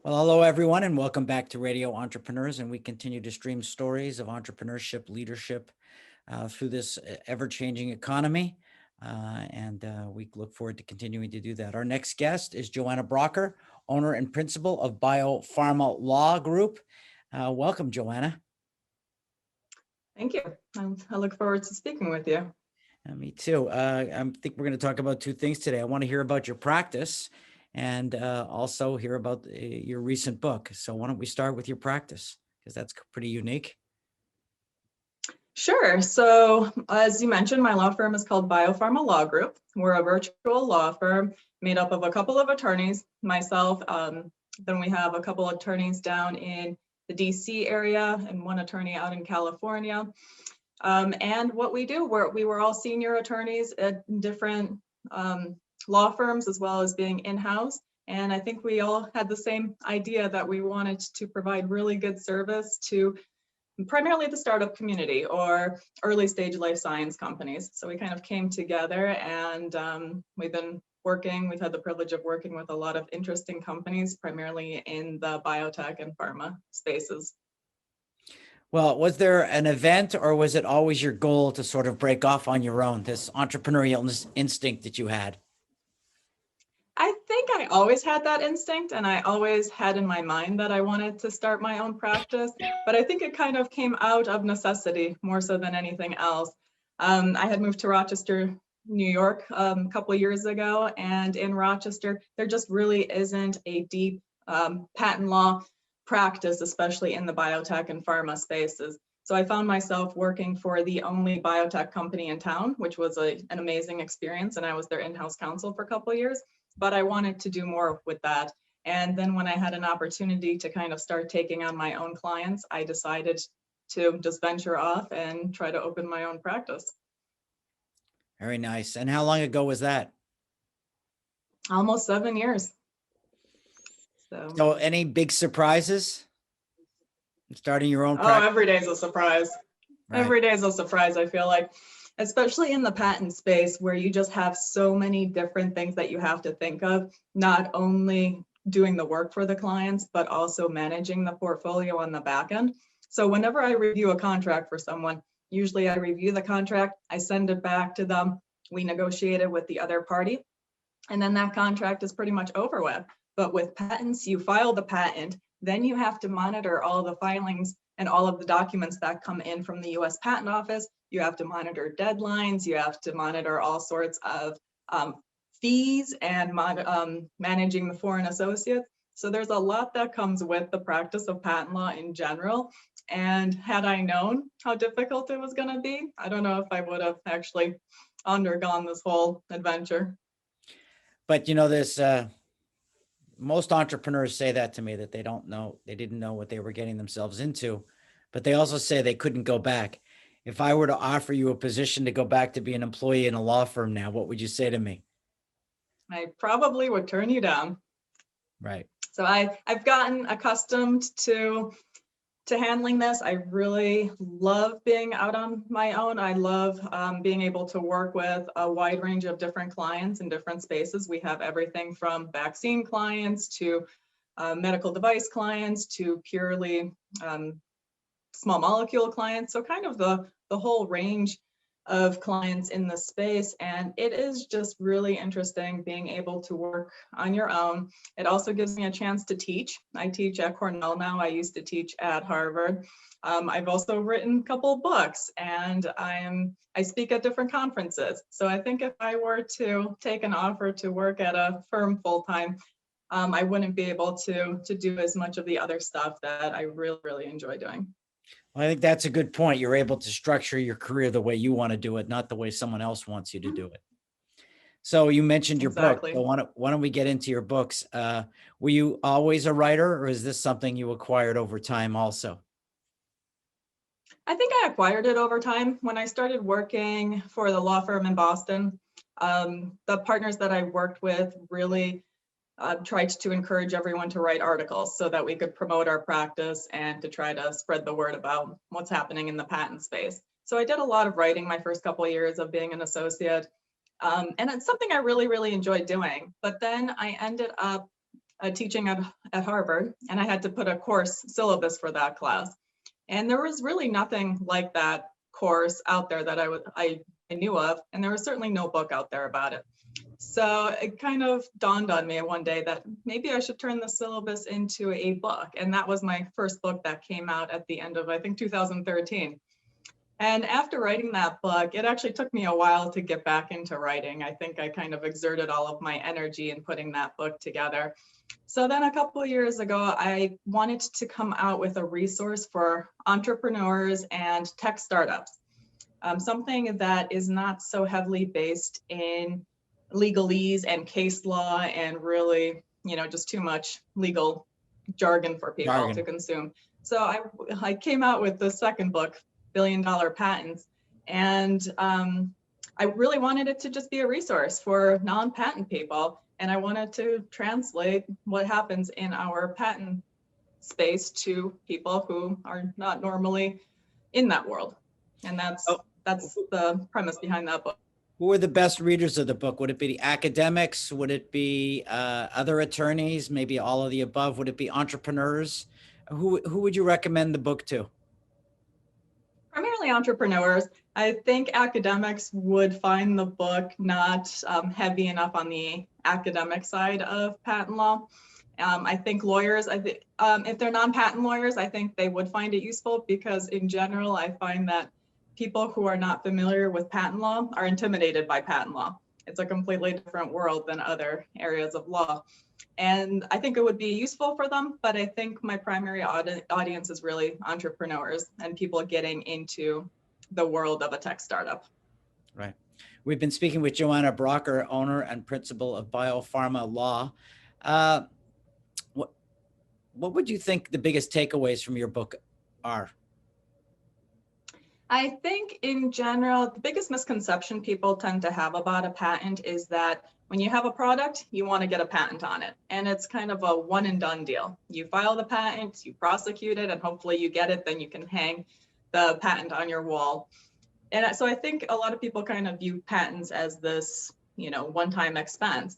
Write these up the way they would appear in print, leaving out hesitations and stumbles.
Well, hello everyone, and welcome back to Radio Entrepreneurs. And we continue to stream stories of entrepreneurship, leadership through this ever-changing economy. We look forward to continuing to do that. Our next guest is Joanna Brougher, owner and principal of BioPharma Law Group. Welcome, Joanna. Thank you. I look forward to speaking with you. Me too. I think we're going to talk about two things today. I want to hear about your practice and also hear about your recent book. So why don't we start with your practice, because that's pretty unique. Sure. So as you mentioned, my law firm is called BioPharma Law Group. We're a virtual law firm made up of a couple of attorneys, myself, then we have a couple of attorneys down in the DC area and one attorney out in California. And what we do, we were all senior attorneys at different law firms, as well as being in-house. And I think we all had the same idea that we wanted to provide really good service to primarily the startup community or early stage life science companies. So we kind of came together and we've had the privilege of working with a lot of interesting companies, primarily in the biotech and pharma spaces. Well, was there an event, or was it always your goal to sort of break off on your own, this entrepreneurial instinct that you had? I think I always had that instinct, and I always had in my mind that I wanted to start my own practice, but I think it kind of came out of necessity more so than anything else. I had moved to Rochester, New York a couple of years ago, and in Rochester, there just really isn't a deep patent law practice, especially in the biotech and pharma spaces. So I found myself working for the only biotech company in town, which was an amazing experience, and I was their in-house counsel for a couple of years. But I wanted to do more with that. And then when I had an opportunity to kind of start taking on my own clients, I decided to just venture off and try to open my own practice. Very nice. And how long ago was that? Almost 7 years. So any big surprises starting your own practice? Oh, every day is a surprise. Right. Every day is a surprise, I feel like. Especially in the patent space, where you just have so many different things that you have to think of, not only doing the work for the clients, but also managing the portfolio on the back end. So whenever I review a contract for someone, usually I review the contract, I send it back to them, we negotiate it with the other party, and then that contract is pretty much over with. But with patents, you file the patent, then you have to monitor all the filings and all of the documents that come in from the US Patent Office. You have to monitor deadlines, you have to monitor all sorts of fees and managing the foreign associates. So there's a lot that comes with the practice of patent law in general. And had I known how difficult it was going to be, I don't know if I would have actually undergone this whole adventure. But you know, this most entrepreneurs say that to me, that they didn't know what they were getting themselves into, but they also say they couldn't go back. If I were to offer you a position to go back to be an employee in a law firm now, what would you say to me? I probably would turn you down. Right. So I've gotten accustomed to handling this. I really love being out on my own. I love being able to work with a wide range of different clients in different spaces. We have everything from vaccine clients to medical device clients to purely small molecule clients. So kind of the whole range of clients in the space. And it is just really interesting being able to work on your own. It also gives me a chance to teach. I teach at Cornell now. I used to teach at Harvard. I've also written a couple of books, and I speak at different conferences. So I think if I were to take an offer to work at a firm full-time, I wouldn't be able to do as much of the other stuff that I really, really enjoy doing. Well, I think that's a good point. You're able to structure your career the way you want to do it, not the way someone else wants you to do it. So you mentioned your book. So why don't we get into your books? Were you always a writer, or is this something you acquired over time also? I think I acquired it over time. When I started working for the law firm in Boston, the partners that I worked with really tried to encourage everyone to write articles so that we could promote our practice and to try to spread the word about what's happening in the patent space. So I did a lot of writing my first couple of years of being an associate. And it's something I really, really enjoyed doing. But then I ended up teaching at Harvard, and I had to put a course syllabus for that class. And there was really nothing like that course out there that I knew of, and there was certainly no book out there about it. So it kind of dawned on me one day that maybe I should turn the syllabus into a book. And that was my first book that came out at the end of, I think, 2013. And after writing that book, it actually took me a while to get back into writing. I think I kind of exerted all of my energy in putting that book together. So then a couple of years ago, I wanted to come out with a resource for entrepreneurs and tech startups, something that is not so heavily based in legalese and case law and really, just too much legal jargon for people to consume. So I came out with the second book, $1 Billion Patents, and I really wanted it to just be a resource for non-patent people. And I wanted to translate what happens in our patent space to people who are not normally in that world. And that's the premise behind that book. Who are the best readers of the book? Would it be the academics? Would it be other attorneys? Maybe all of the above? Would it be entrepreneurs? Who would you recommend the book to? Primarily entrepreneurs. I think academics would find the book not heavy enough on the academic side of patent law. I think lawyers, if they're non-patent lawyers, I think they would find it useful because in general, I find that people who are not familiar with patent law are intimidated by patent law. It's a completely different world than other areas of law. And I think it would be useful for them, but I think my primary audience is really entrepreneurs and people getting into the world of a tech startup. Right. We've been speaking with Joanna Brougher, owner and principal of BioPharma Law. What would you think the biggest takeaways from your book are? I think in general, the biggest misconception people tend to have about a patent is that when you have a product, you want to get a patent on it. And it's kind of a one and done deal. You file the patent, you prosecute it, and hopefully you get it, then you can hang the patent on your wall. And so I think a lot of people kind of view patents as this, one-time expense.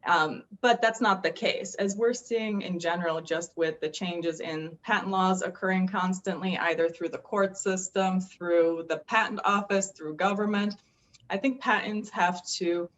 But that's not the case, as we're seeing in general, just with the changes in patent laws occurring constantly, either through the court system, through the patent office, through government. I think patents have to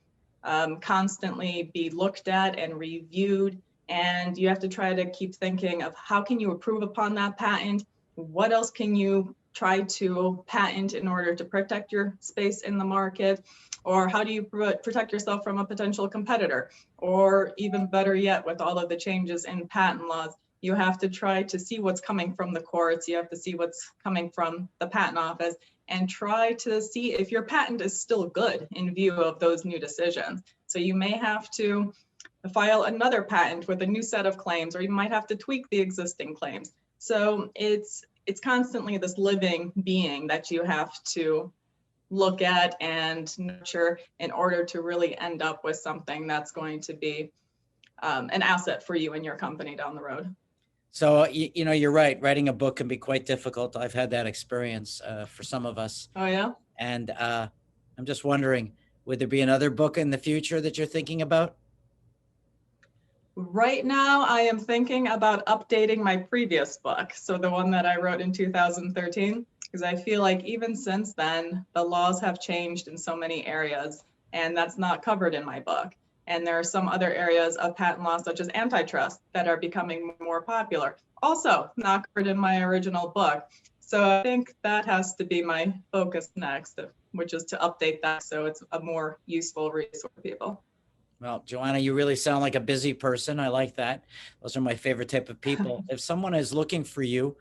constantly be looked at and reviewed, and you have to try to keep thinking of how can you improve upon that patent? What else can you try to patent in order to protect your space in the market? Or how do you protect yourself from a potential competitor? Or even better yet, with all of the changes in patent laws, you have to try to see what's coming from the courts. You have to see what's coming from the patent office and try to see if your patent is still good in view of those new decisions. So you may have to file another patent with a new set of claims, or you might have to tweak the existing claims. So it's constantly this living being that you have to look at and nurture in order to really end up with something that's going to be an asset for you and your company down the road. So, you're right. Writing a book can be quite difficult. I've had that experience for some of us. Oh, yeah? And I'm just wondering, would there be another book in the future that you're thinking about? Right now, I am thinking about updating my previous book. So the one that I wrote in 2013, because I feel like even since then, the laws have changed in so many areas, and that's not covered in my book. And there are some other areas of patent law, such as antitrust, that are becoming more popular. Also not covered in my original book. So I think that has to be my focus next, which is to update that so it's a more useful resource for people. Well, Joanna, you really sound like a busy person. I like that. Those are my favorite type of people. If someone is looking for you,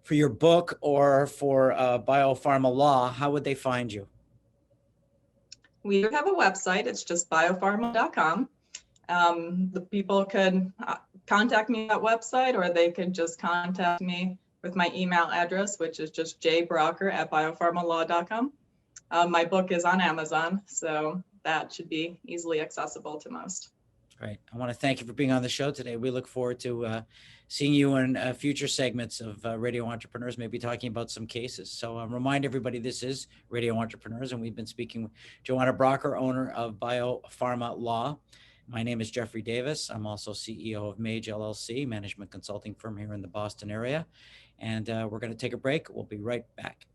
for your book or for BioPharma Law, how would they find you? We have a website. It's just biopharma.com. The people could contact me at that website, or they could just contact me with my email address, which is just jbrougher@biopharmalaw.com. My book is on Amazon, so that should be easily accessible to most. Great. I want to thank you for being on the show today. We look forward to seeing you in future segments of Radio Entrepreneurs, maybe talking about some cases. So remind everybody, this is Radio Entrepreneurs, and we've been speaking with Joanna Brougher, owner of BioPharma Law. My name is Jeffrey Davis. I'm also CEO of Mage LLC, management consulting firm here in the Boston area. And we're going to take a break. We'll be right back.